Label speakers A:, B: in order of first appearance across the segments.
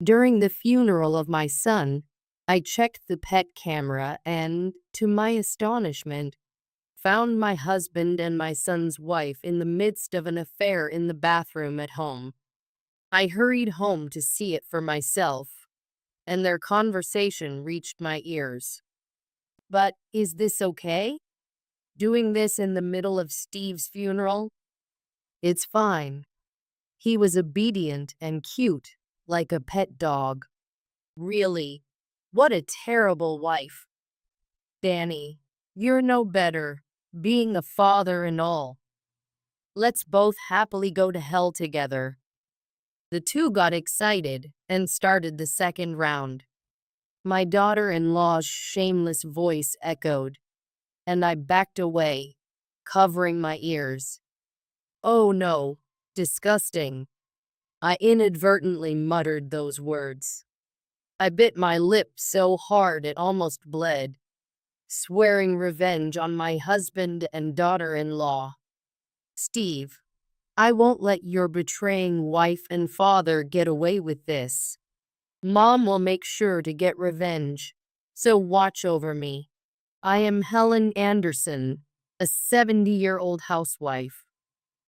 A: During the funeral of my son, I checked the pet camera and, to my astonishment, found my husband and my son's wife in the midst of an affair in the bathroom at home. I hurried home to see it for myself, and their conversation reached my ears. But is this okay? Doing this in the middle of Steve's funeral? It's fine. He was obedient and cute, like a pet dog. Really? What a terrible wife. Danny, you're no better, being a father and all. Let's both happily go to hell together. The two got excited and started the second round. My daughter-in-law's shameless voice echoed, and I backed away, covering my ears. Oh no, disgusting. I inadvertently muttered those words. I bit my lip so hard it almost bled, swearing revenge on my husband and daughter-in-law. Steve, I won't let your betraying wife and father get away with this. Mom will make sure to get revenge, so watch over me. I am Helen Anderson, a 70-year-old housewife.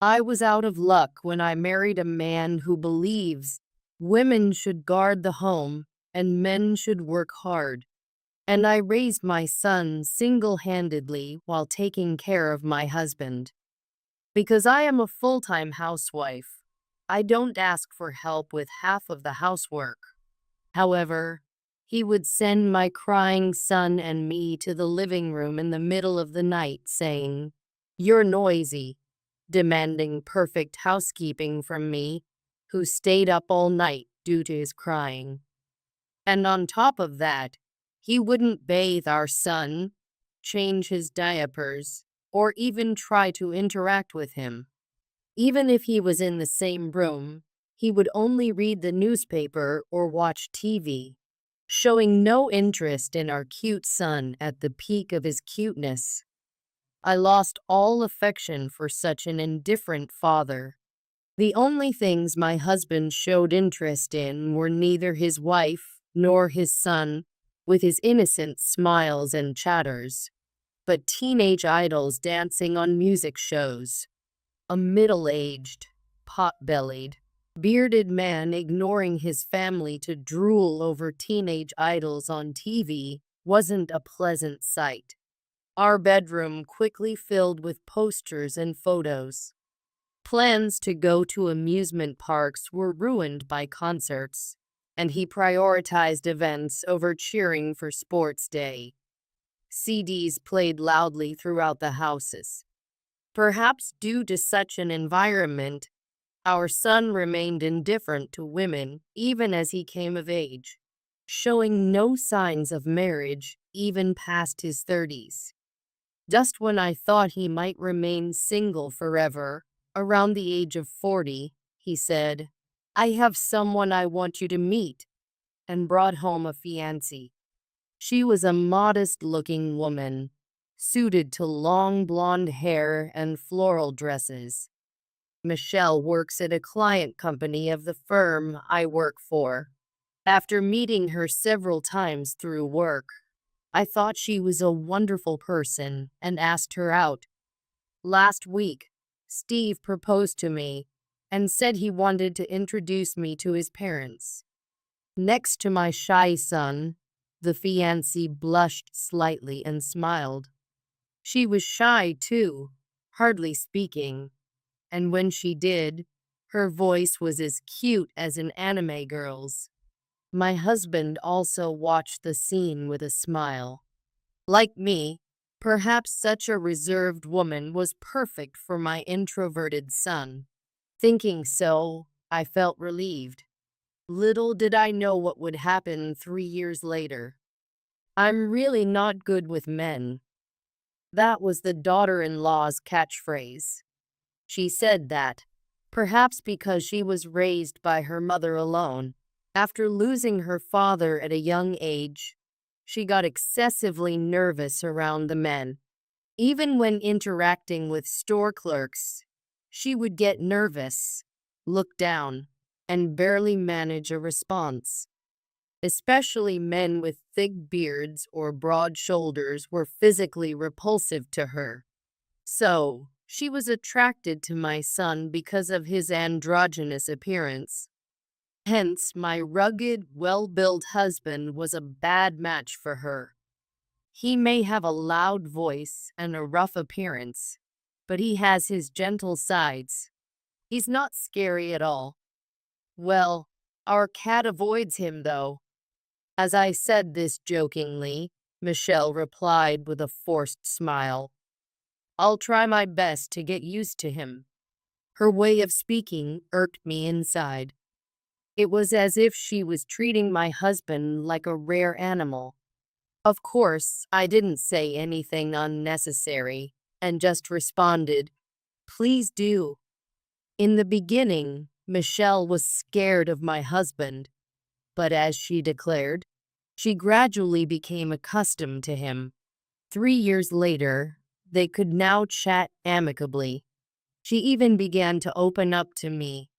A: I was out of luck when I married a man who believes women should guard the home and men should work hard. And I raised my son single-handedly while taking care of my husband. Because I am a full-time housewife, I don't ask for help with half of the housework. However, he would send my crying son and me to the living room in the middle of the night saying, "You're noisy," demanding perfect housekeeping from me, who stayed up all night due to his crying. And on top of that, he wouldn't bathe our son, change his diapers, or even try to interact with him. Even if he was in the same room, he would only read the newspaper or watch TV, showing no interest in our cute son at the peak of his cuteness. I lost all affection for such an indifferent father. The only things my husband showed interest in were neither his wife nor his son, with his innocent smiles and chatters, but teenage idols dancing on music shows. A middle-aged, pot-bellied, bearded man ignoring his family to drool over teenage idols on TV wasn't a pleasant sight. Our bedroom quickly filled with posters and photos. Plans to go to amusement parks were ruined by concerts, and he prioritized events over cheering for sports day. CDs played loudly throughout the houses. Perhaps due to such an environment, our son remained indifferent to women even as he came of age, showing no signs of marriage even past his 30s. Just when I thought he might remain single forever, around the age of 40, he said, "I have someone I want you to meet," and brought home a fiancée. She was a modest-looking woman, suited to long blonde hair and floral dresses. Michelle works at a client company of the firm I work for. After meeting her several times through work, I thought she was a wonderful person and asked her out. Last week, Steve proposed to me and said he wanted to introduce me to his parents. Next to my shy son, the fiancée blushed slightly and smiled. She was shy too, hardly speaking, and when she did, her voice was as cute as an anime girl's. My husband also watched the scene with a smile. Like me, perhaps such a reserved woman was perfect for my introverted son. Thinking so, I felt relieved. Little did I know what would happen 3 years later. "I'm really not good with men." That was the daughter-in-law's catchphrase. She said that, perhaps because she was raised by her mother alone. After losing her father at a young age, she got excessively nervous around the men. Even when interacting with store clerks, she would get nervous, look down, and barely manage a response. Especially men with thick beards or broad shoulders were physically repulsive to her. So, she was attracted to my son because of his androgynous appearance. Hence, my rugged, well-built husband was a bad match for her. He may have a loud voice and a rough appearance, but he has his gentle sides. He's not scary at all. Well, our cat avoids him, though. As I said this jokingly, Michelle replied with a forced smile. I'll try my best to get used to him. Her way of speaking irked me inside. It was as if she was treating my husband like a rare animal. Of course, I didn't say anything unnecessary and just responded, please do. In the beginning, Michelle was scared of my husband, but as she declared, she gradually became accustomed to him. 3 years later, they could now chat amicably. She even began to open up to me,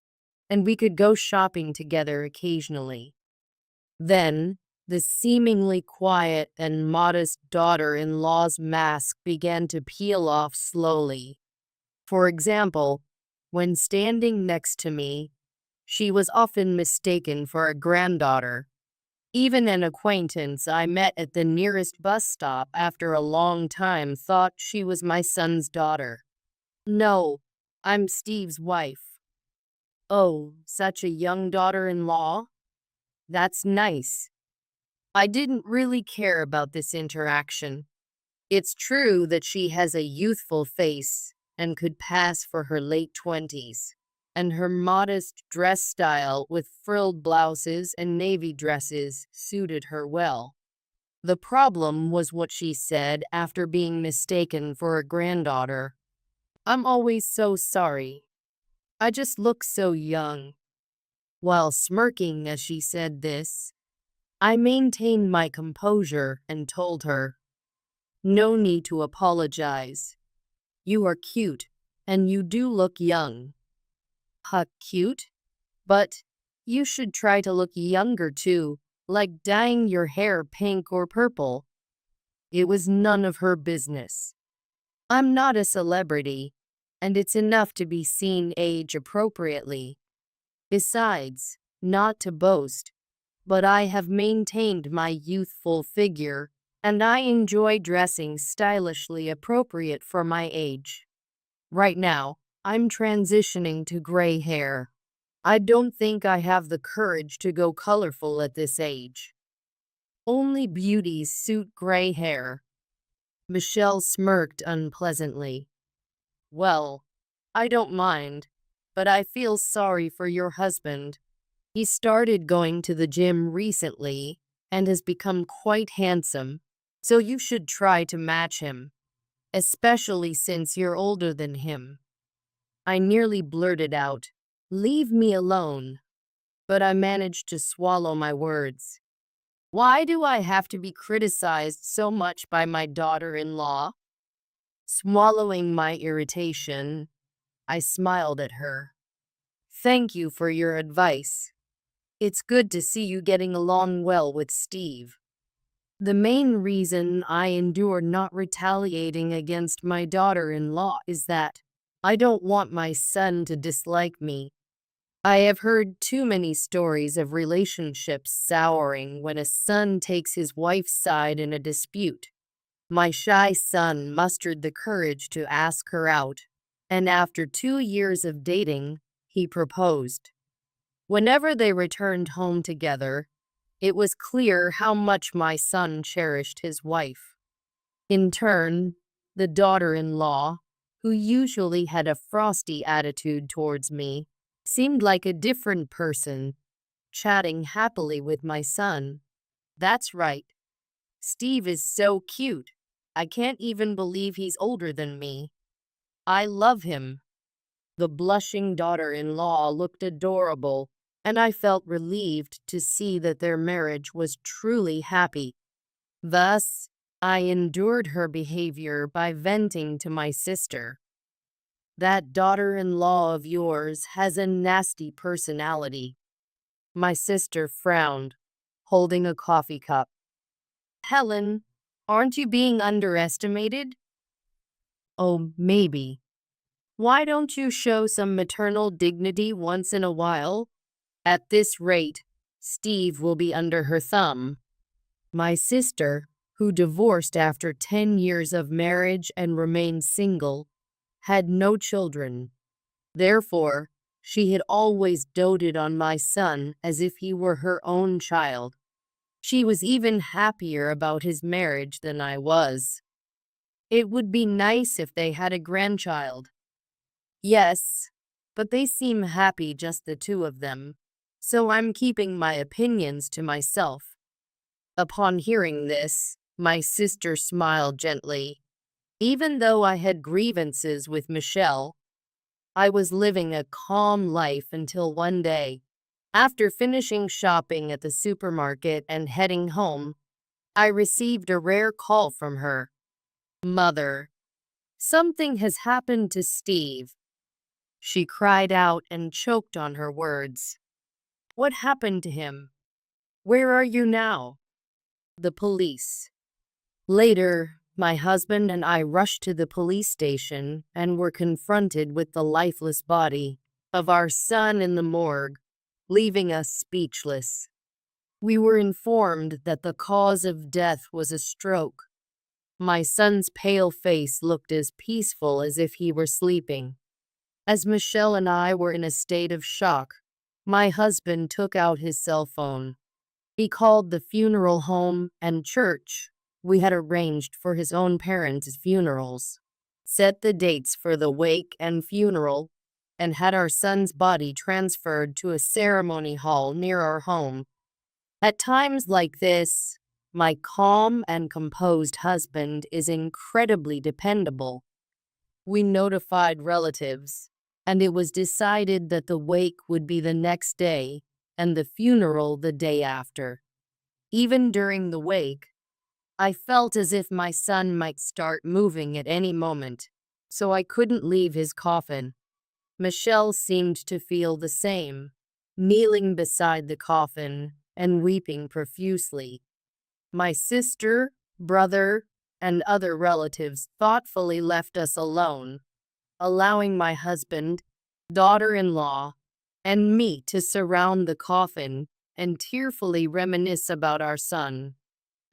A: and we could go shopping together occasionally. Then, the seemingly quiet and modest daughter-in-law's mask began to peel off slowly. For example, when standing next to me, she was often mistaken for a granddaughter. Even an acquaintance I met at the nearest bus stop after a long time thought she was my son's daughter. No, I'm Steve's wife. Oh, such a young daughter-in-law? That's nice. I didn't really care about this interaction. It's true that she has a youthful face and could pass for her late 20s, and her modest dress style with frilled blouses and navy dresses suited her well. The problem was what she said after being mistaken for a granddaughter. I'm always so sorry. I just look so young. While smirking as she said this, I maintained my composure and told her, no need to apologize. You are cute, and you do look young. Huh, cute? But you should try to look younger too, like dyeing your hair pink or purple. It was none of her business. I'm not a celebrity, and it's enough to be seen age appropriately. Besides, not to boast, but I have maintained my youthful figure, and I enjoy dressing stylishly appropriate for my age. Right now, I'm transitioning to gray hair. I don't think I have the courage to go colorful at this age. Only beauties suit gray hair. Michelle smirked unpleasantly. Well, I don't mind, but I feel sorry for your husband. He started going to the gym recently and has become quite handsome, so you should try to match him, especially since you're older than him. I nearly blurted out, leave me alone, but I managed to swallow my words. Why do I have to be criticized so much by my daughter-in-law? Swallowing my irritation, I smiled at her. Thank you for your advice. It's good to see you getting along well with Steve. The main reason I endure not retaliating against my daughter-in-law is that I don't want my son to dislike me. I have heard too many stories of relationships souring when a son takes his wife's side in a dispute. My shy son mustered the courage to ask her out, and after 2 years of dating, he proposed. Whenever they returned home together, it was clear how much my son cherished his wife. In turn, the daughter-in-law, who usually had a frosty attitude towards me, seemed like a different person, chatting happily with my son. That's right. Steve is so cute. I can't even believe he's older than me. I love him. The blushing daughter-in-law looked adorable, and I felt relieved to see that their marriage was truly happy. Thus, I endured her behavior by venting to my sister. That daughter-in-law of yours has a nasty personality. My sister frowned, holding a coffee cup. Helen, aren't you being underestimated? Oh, maybe. Why don't you show some maternal dignity once in a while? At this rate, Steve will be under her thumb. My sister, who divorced after 10 years of marriage and remained single, had no children. Therefore, she had always doted on my son as if he were her own child. She was even happier about his marriage than I was. It would be nice if they had a grandchild. Yes, but they seem happy just the two of them, so I'm keeping my opinions to myself. Upon hearing this, my sister smiled gently. Even though I had grievances with Michelle, I was living a calm life until one day, after finishing shopping at the supermarket and heading home, I received a rare call from her. Mother, something has happened to Steve. She cried out and choked on her words. What happened to him? Where are you now? The police. Later, my husband and I rushed to the police station and were confronted with the lifeless body of our son in the morgue, leaving us speechless. We were informed that the cause of death was a stroke. My son's pale face looked as peaceful as if he were sleeping. As Michelle and I were in a state of shock, my husband took out his cell phone. He called the funeral home and church we had arranged for his own parents' funerals, set the dates for the wake and funeral, and had our son's body transferred to a ceremony hall near our home. At times like this, my calm and composed husband is incredibly dependable. We notified relatives, and it was decided that the wake would be the next day and the funeral the day after. Even during the wake, I felt as if my son might start moving at any moment, so I couldn't leave his coffin. Michelle seemed to feel the same, kneeling beside the coffin and weeping profusely. My sister, brother, and other relatives thoughtfully left us alone, allowing my husband, daughter-in-law, and me to surround the coffin and tearfully reminisce about our son.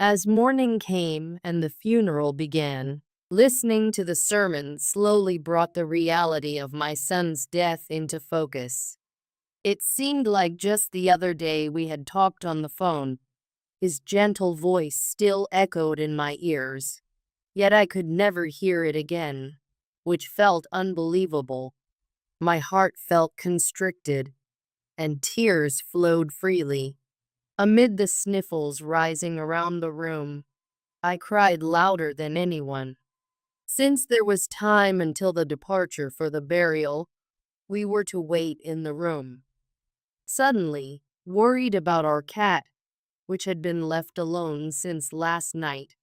A: As morning came and the funeral began, listening to the sermon slowly brought the reality of my son's death into focus. It seemed like just the other day we had talked on the phone. His gentle voice still echoed in my ears, yet I could never hear it again, which felt unbelievable. My heart felt constricted, and tears flowed freely. Amid the sniffles rising around the room, I cried louder than anyone. Since there was time until the departure for the burial, we were to wait in the room. Suddenly, worried about our cat, which had been left alone since last night,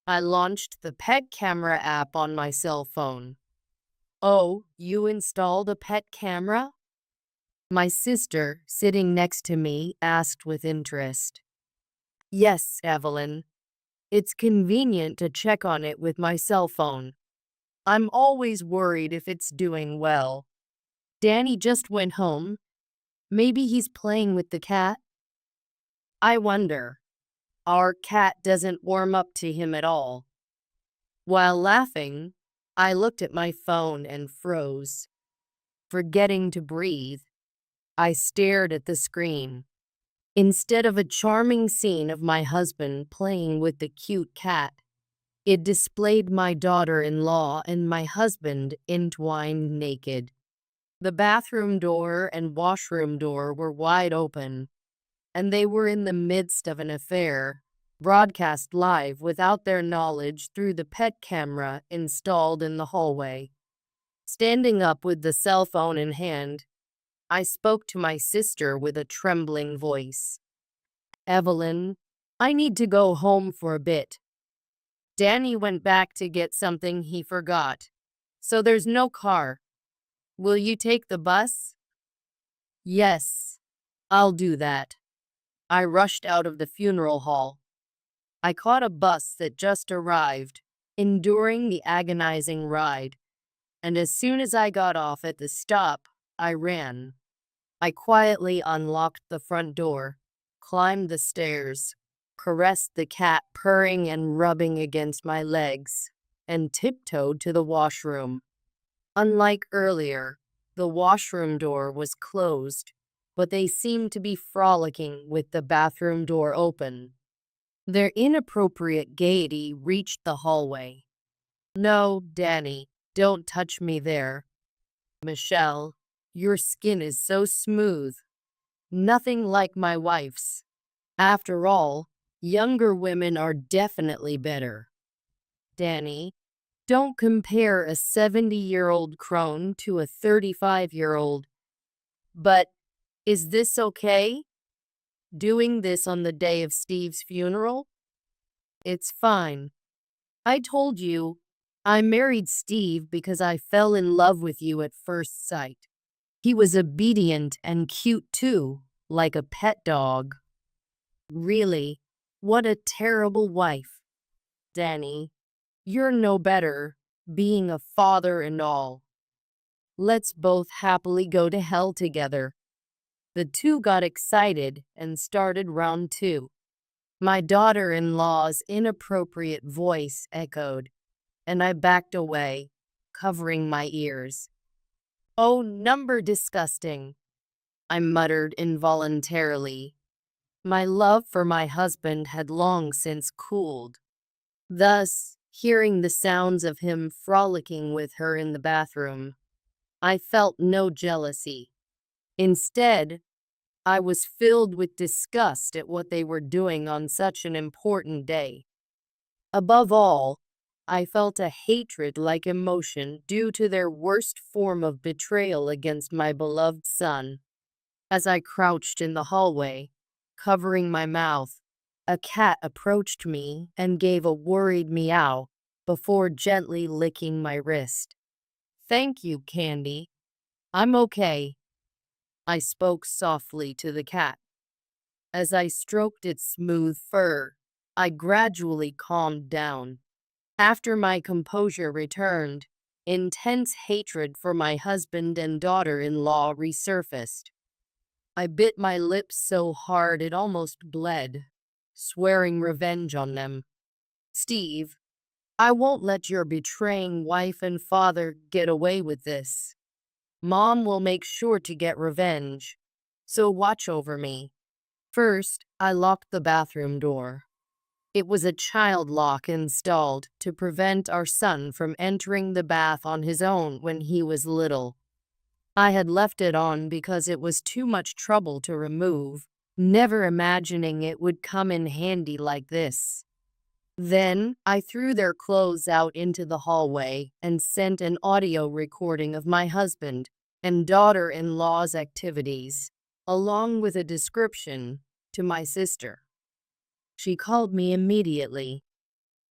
A: I launched the pet camera app on my cell phone. Oh, you installed a pet camera? My sister, sitting next to me, asked with interest. Yes, Evelyn. It's convenient to check on it with my cell phone. I'm always worried if it's doing well. Danny just went home. Maybe he's playing with the cat? I wonder. Our cat doesn't warm up to him at all. While laughing, I looked at my phone and froze. Forgetting to breathe, I stared at the screen. Instead of a charming scene of my husband playing with the cute cat, it displayed my daughter-in-law and my husband entwined naked. The bathroom door and washroom door were wide open, and they were in the midst of an affair, broadcast live without their knowledge through the pet camera installed in the hallway. Standing up with the cell phone in hand, I spoke to my sister with a trembling voice. Evelyn, I need to go home for a bit. Danny went back to get something he forgot, so there's no car. Will you take the bus? Yes, I'll do that. I rushed out of the funeral hall. I caught a bus that just arrived, enduring the agonizing ride, and as soon as I got off at the stop, I ran. I quietly unlocked the front door, climbed the stairs, caressed the cat purring and rubbing against my legs, and tiptoed to the washroom. Unlike earlier, the washroom door was closed, but they seemed to be frolicking with the bathroom door open. Their inappropriate gaiety reached the hallway. "No, Danny, don't touch me there. Michelle, your skin is so smooth. Nothing like my wife's. After all, younger women are definitely better. Danny, don't compare a 70-year-old crone to a 35-year-old. But is this okay? Doing this on the day of Steve's funeral? It's fine. I told you, I married Steve because I fell in love with you at first sight. He was obedient and cute too, like a pet dog. Really, what a terrible wife. Danny, you're no better, being a father and all. Let's both happily go to hell together." The two got excited and started round two. My daughter-in-law's inappropriate voice echoed, and I backed away, covering my ears. "Oh, number disgusting," I muttered involuntarily. My love for my husband had long since cooled. Thus, hearing the sounds of him frolicking with her in the bathroom, I felt no jealousy. Instead, I was filled with disgust at what they were doing on such an important day. Above all, I felt a hatred-like emotion due to their worst form of betrayal against my beloved son. As I crouched in the hallway, covering my mouth, a cat approached me and gave a worried meow before gently licking my wrist. "Thank you, Candy. I'm okay," I spoke softly to the cat. As I stroked its smooth fur, I gradually calmed down. After my composure returned, intense hatred for my husband and daughter-in-law resurfaced. I bit my lips so hard it almost bled, swearing revenge on them. "Steve, I won't let your betraying wife and father get away with this. Mom will make sure to get revenge, so watch over me." First, I locked the bathroom door. It was a child lock installed to prevent our son from entering the bath on his own when he was little. I had left it on because it was too much trouble to remove, never imagining it would come in handy like this. Then, I threw their clothes out into the hallway and sent an audio recording of my husband and daughter-in-law's activities, along with a description, to my sister. She called me immediately.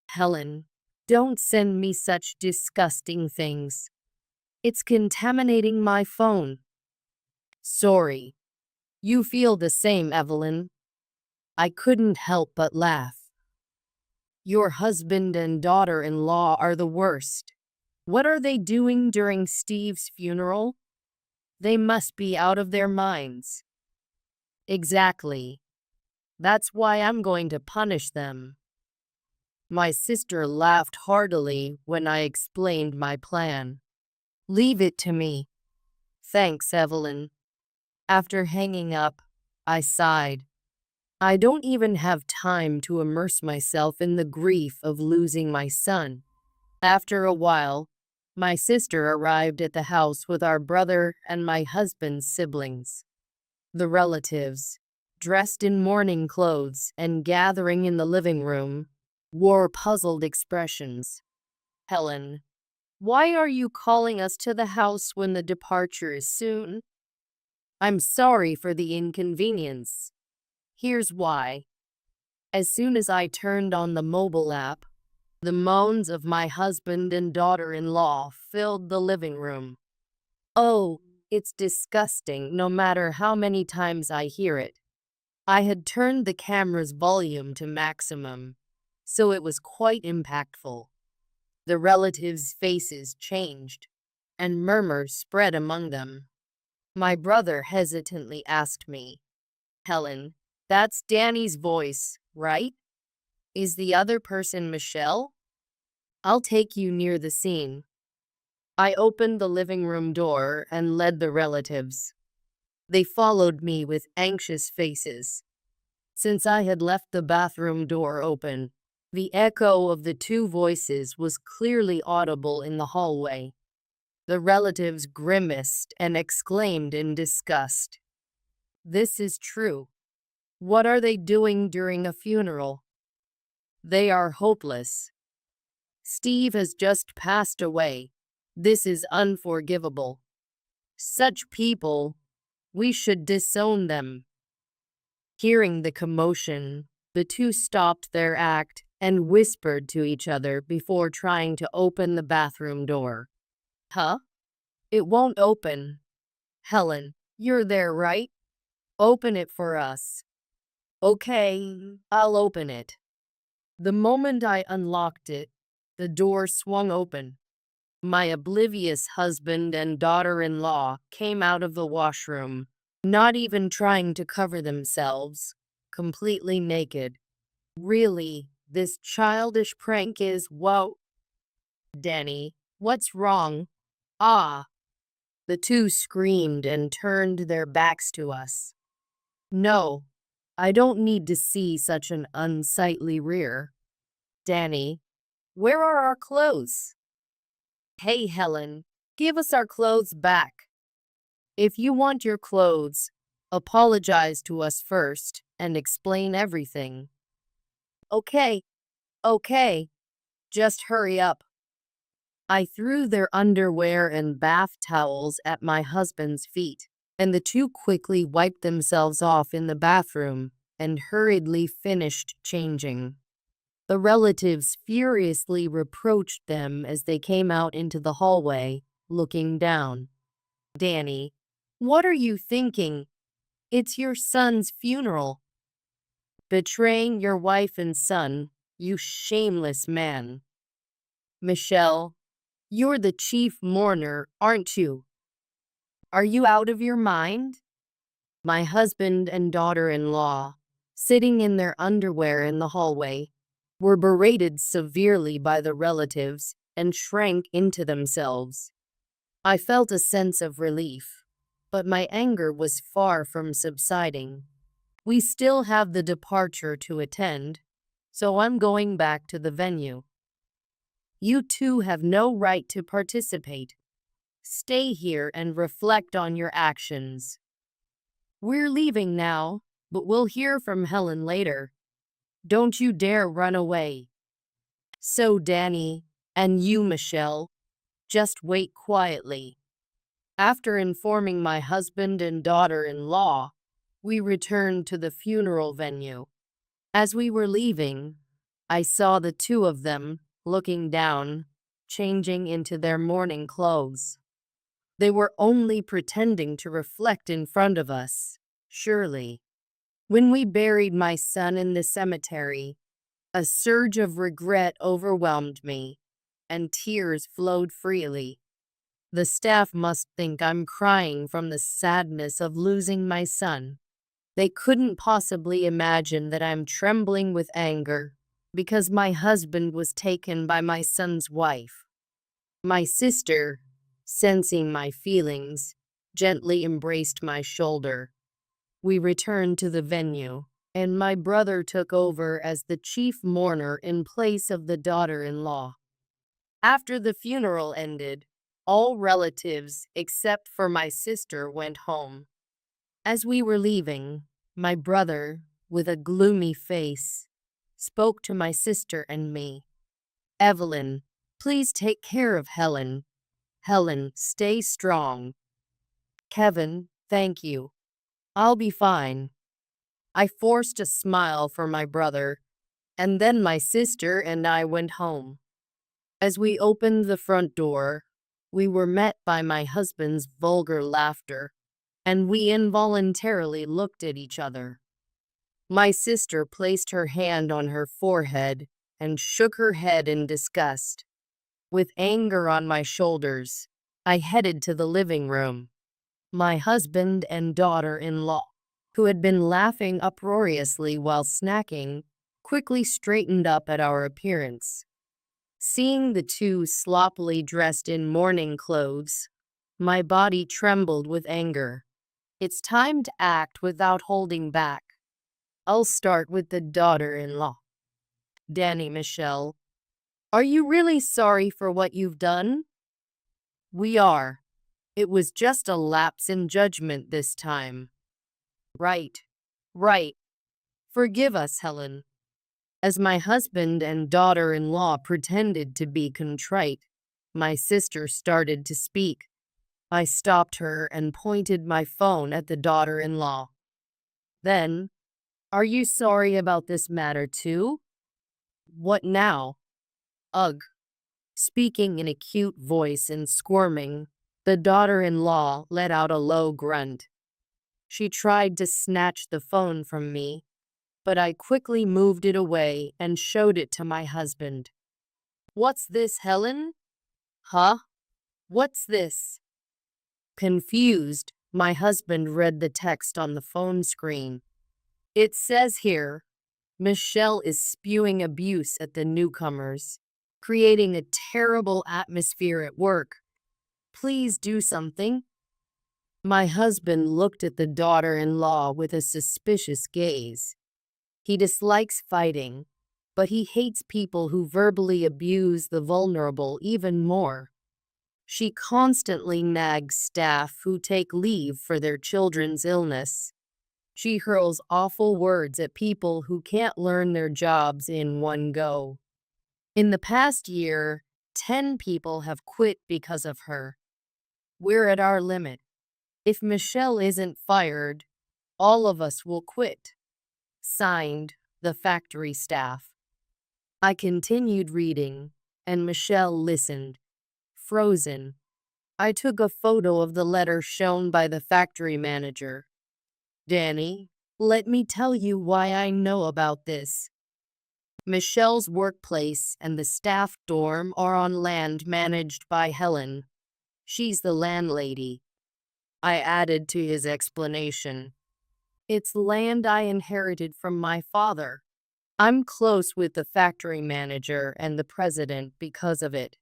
A: "Helen, don't send me such disgusting things. It's contaminating my phone." "Sorry. You feel the same, Evelyn." I couldn't help but laugh. "Your husband and daughter-in-law are the worst. What are they doing during Steve's funeral? They must be out of their minds." "Exactly. That's why I'm going to punish them." My sister laughed heartily when I explained my plan. "Leave it to me." "Thanks, Evelyn." After hanging up, I sighed. I don't even have time to immerse myself in the grief of losing my son. After a while, my sister arrived at the house with our brother and my husband's siblings. The relatives, dressed in mourning clothes and gathering in the living room, wore puzzled expressions. "Helen, why are you calling us to the house when the departure is soon?" "I'm sorry for the inconvenience. Here's why." As soon as I turned on the mobile app, the moans of my husband and daughter-in-law filled the living room. "Oh, It's disgusting no matter how many times I hear it. I had turned the camera's volume to maximum, so it was quite impactful. The relatives' faces changed, and murmurs spread among them. My brother hesitantly asked me, "Helen, that's Danny's voice, right? Is the other person Michelle? I'll take you near the scene." I opened the living room door and led the relatives. They followed me with anxious faces. Since I had left the bathroom door open, the echo of the two voices was clearly audible in the hallway. The relatives grimaced and exclaimed in disgust. This is true. What are they doing during a funeral? They are hopeless. Steve has just passed away. This is unforgivable. Such people, we should disown them. Hearing the commotion, the two stopped their act and whispered to each other before trying to open the bathroom door. Huh? It won't open. Helen, you're there, right? Open it for us. Okay, I'll open it. The moment I unlocked it, the door swung open. My oblivious husband and daughter-in-law came out of the washroom, not even trying to cover themselves, completely naked. Really, this childish prank is whoa. Danny, what's wrong? Ah! The two screamed and turned their backs to us. No, I don't need to see such an unsightly rear. Danny, where are our clothes? Hey, Helen, give us our clothes back. If you want your clothes, apologize to us first and explain everything. Okay, okay, just hurry up. I threw their underwear and bath towels at my husband's feet, and the two quickly wiped themselves off in the bathroom and hurriedly finished changing. The relatives furiously reproached them as they came out into the hallway, looking down. Danny, what are you thinking? It's your son's funeral. Betraying your wife and son, you shameless man. Michelle, you're the chief mourner, aren't you? Are you out of your mind? My husband and daughter-in-law, sitting in their underwear in the hallway, were berated severely by the relatives and shrank into themselves. I felt a sense of relief, but my anger was far from subsiding. We still have the departure to attend, so I'm going back to the venue. You two have no right to participate. Stay here and reflect on your actions. We're leaving now, but we'll hear from Helen later. Don't you dare run away. So Danny, and you, Michelle, just wait quietly. After informing my husband and daughter-in-law, we returned to the funeral venue. As we were leaving, I saw the two of them looking down, changing into their mourning clothes. They were only pretending to reflect in front of us, surely. When we buried my son in the cemetery, a surge of regret overwhelmed me, and tears flowed freely. The staff must think I'm crying from the sadness of losing my son. They couldn't possibly imagine that I'm trembling with anger because my husband was taken by my son's wife. My sister, sensing my feelings, gently embraced my shoulder. We returned to the venue, and my brother took over as the chief mourner in place of the daughter-in-law. After the funeral ended, all relatives except for my sister went home. As we were leaving, my brother, with a gloomy face, spoke to my sister and me. Evelyn, please take care of Helen. Helen, stay strong. Kevin, thank you. I'll be fine. I forced a smile for my brother, and then my sister and I went home. As we opened the front door, We were met by my husband's vulgar laughter, and we involuntarily looked at each other. My sister placed her hand on her forehead and shook her head in disgust. With anger on my shoulders, I headed to the living room. My husband and daughter-in-law, who had been laughing uproariously while snacking, quickly straightened up at our appearance. Seeing the two sloppily dressed in mourning clothes, my body trembled with anger. It's time to act without holding back. I'll start with the daughter-in-law. Danny Michelle, are you really sorry for what you've done? We are. It was just a lapse in judgment this time. Right. Right. Forgive us, Helen. As my husband and daughter-in-law pretended to be contrite, my sister started to speak. I stopped her and pointed my phone at the daughter-in-law. Then, are you sorry about this matter too? What now? Ugh. Speaking in a cute voice and squirming, the daughter-in-law let out a low grunt. She tried to snatch the phone from me, but I quickly moved it away and showed it to my husband. What's this, Helen? Huh? What's this? Confused, my husband read the text on the phone screen. It says here, Michelle is spewing abuse at the newcomers, creating a terrible atmosphere at work. Please do something. My husband looked at the daughter-in-law with a suspicious gaze. He dislikes fighting, but he hates people who verbally abuse the vulnerable even more. She constantly nags staff who take leave for their children's illness. She hurls awful words at people who can't learn their jobs in one go. In the past year, 10 people have quit because of her. We're at our limit. If Michelle isn't fired, all of us will quit. Signed, the factory staff. I continued reading, and Michelle listened, frozen. I took a photo of the letter shown by the factory manager. Danny, let me tell you why I know about this. Michelle's workplace and the staff dorm are on land managed by Helen. She's the landlady. I added to his explanation. It's land I inherited from my father. I'm close with the factory manager and the president because of it.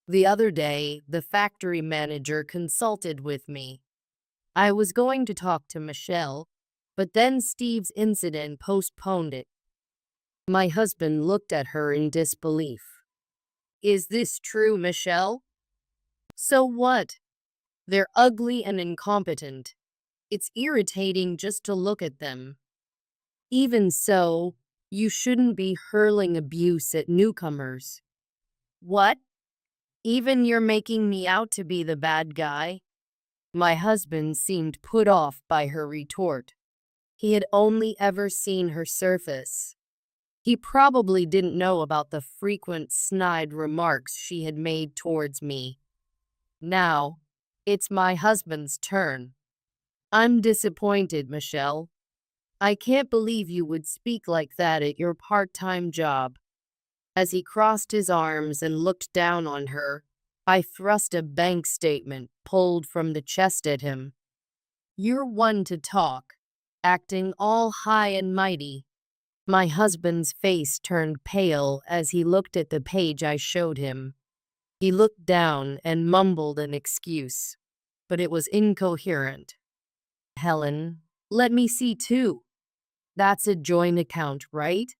A: The other day, the factory manager consulted with me. I was going to talk to Michelle, but then Steve's incident postponed it. My husband looked at her in disbelief. Is this true, Michelle? So what? They're ugly and incompetent. It's irritating just to look at them. Even so, you shouldn't be hurling abuse at newcomers. What? Even you're making me out to be the bad guy? My husband seemed put off by her retort. He had only ever seen her surface. He probably didn't know about the frequent snide remarks she had made towards me. Now, it's my husband's turn. I'm disappointed, Michelle. I can't believe you would speak like that at your part-time job. As he crossed his arms and looked down on her, I thrust a bank statement pulled from the chest at him. You're one to talk, acting all high and mighty. My husband's face turned pale as he looked at the page I showed him. He looked down and mumbled an excuse, but it was incoherent. Helen, let me see too. That's a joint account, right?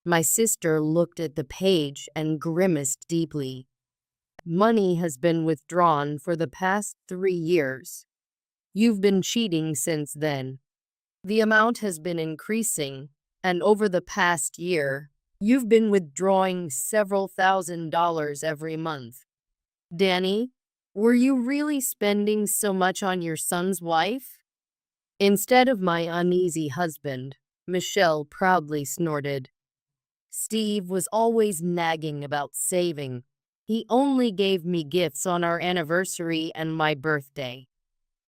A: My sister looked at the page and grimaced deeply. Money has been withdrawn for the past 3 years. You've been cheating since then. The amount has been increasing, and over the past year, you've been withdrawing several $1,000s every month. Danny, were you really spending so much on your son's wife? Instead of my uneasy husband, Michelle proudly snorted. Steve was always nagging about saving. He only gave me gifts on our anniversary and my birthday.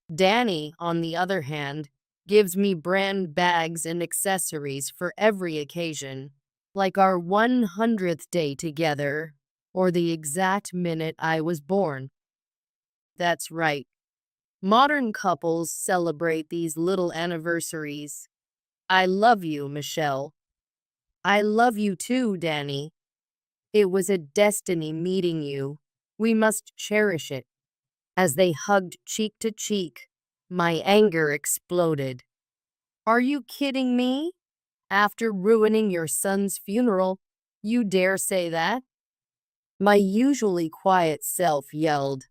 A: Danny, on the other hand, gives me brand bags and accessories for every occasion, like our 100th day together or the exact minute I was born. That's right. Modern couples celebrate these little anniversaries. I love you, Michelle. I love you too, Danny. It was a destiny meeting you. We must cherish it. As they hugged cheek to cheek, my anger exploded. Are you kidding me? After ruining your son's funeral, you dare say that? My usually quiet self yelled,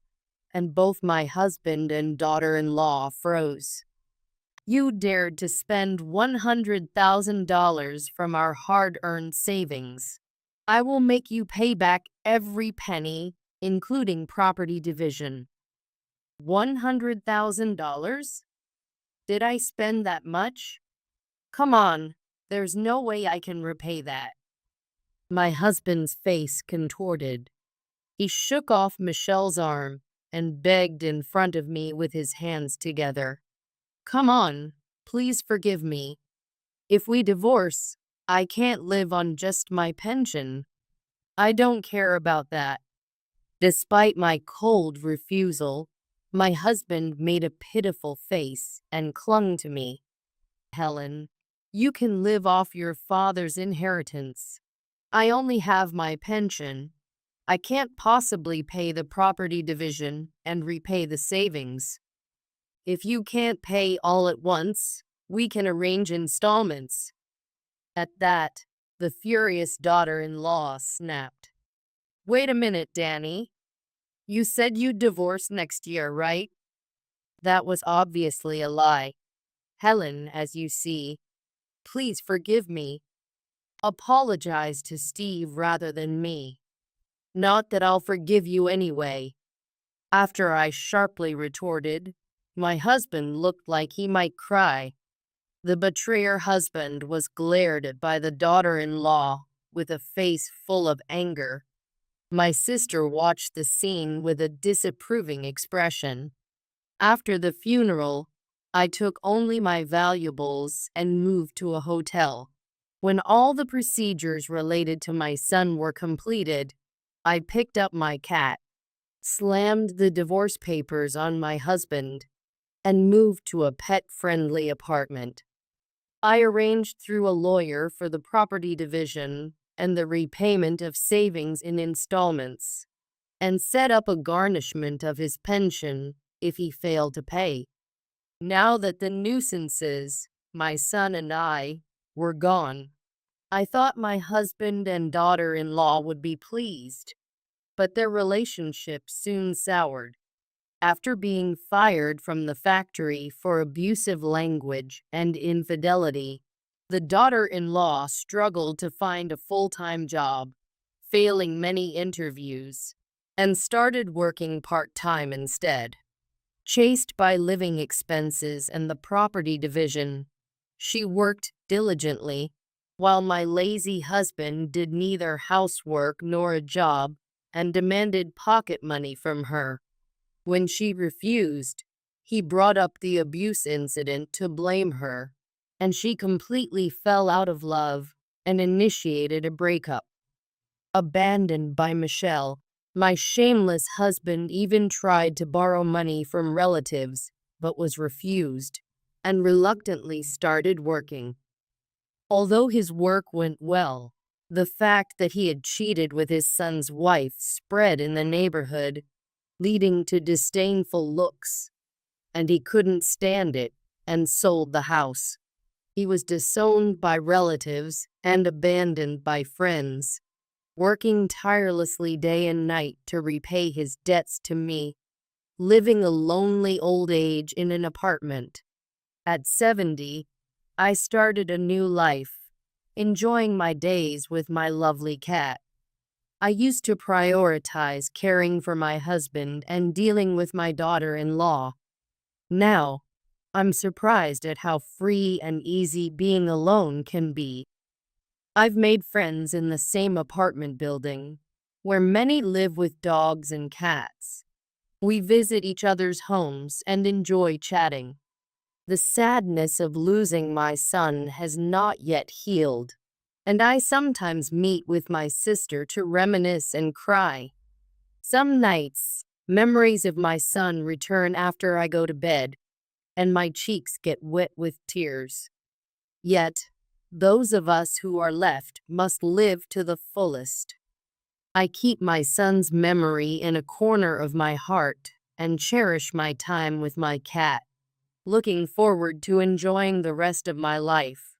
A: and both my husband and daughter-in-law froze. You dared to spend $100,000 from our hard-earned savings. I will make you pay back every penny, including property division. $100,000? Did I spend that much? Come on, there's no way I can repay that. My husband's face contorted. He shook off Michelle's arm and begged in front of me with his hands together. Come on, please forgive me. If we divorce, I can't live on just my pension. I don't care about that. Despite my cold refusal, my husband made a pitiful face and clung to me. Helen, you can live off your father's inheritance. I only have my pension. I can't possibly pay the property division and repay the savings. If you can't pay all at once, we can arrange installments. At that, the furious daughter-in-law snapped. Wait a minute, Danny. You said you'd divorce next year, right? That was obviously a lie. Helen, as you see, please forgive me. Apologize to Steve rather than me. Not that I'll forgive you anyway. After I sharply retorted, my husband looked like he might cry. The betrayer husband was glared at by the daughter-in-law with a face full of anger. My sister watched the scene with a disapproving expression. After the funeral, I took only my valuables and moved to a hotel. When all the procedures related to my son were completed, I picked up my cat, slammed the divorce papers on my husband, and moved to a pet-friendly apartment. I arranged through a lawyer for the property division and the repayment of savings in installments, and set up a garnishment of his pension if he failed to pay. Now that the nuisances, my son and I, were gone, I thought my husband and daughter-in-law would be pleased, but their relationship soon soured. After being fired from the factory for abusive language and infidelity, the daughter-in-law struggled to find a full-time job, failing many interviews, and started working part-time instead. Chased by living expenses and the property division, she worked diligently, while my lazy husband did neither housework nor a job and demanded pocket money from her. When she refused, he brought up the abuse incident to blame her, and she completely fell out of love and initiated a breakup. Abandoned by Michelle, my shameless husband even tried to borrow money from relatives, but was refused, and reluctantly started working. Although his work went well, the fact that he had cheated with his son's wife spread in the neighborhood, leading to disdainful looks, and he couldn't stand it and sold the house. He was disowned by relatives and abandoned by friends, working tirelessly day and night to repay his debts to me, living a lonely old age in an apartment. At 70, I started a new life, enjoying my days with my lovely cat. I used to prioritize caring for my husband and dealing with my daughter-in-law. Now, I'm surprised at how free and easy being alone can be. I've made friends in the same apartment building, where many live with dogs and cats. We visit each other's homes and enjoy chatting. The sadness of losing my son has not yet healed, and I sometimes meet with my sister to reminisce and cry. Some nights, memories of my son return after I go to bed, and my cheeks get wet with tears. Yet, those of us who are left must live to the fullest. I keep my son's memory in a corner of my heart and cherish my time with my cat, looking forward to enjoying the rest of my life.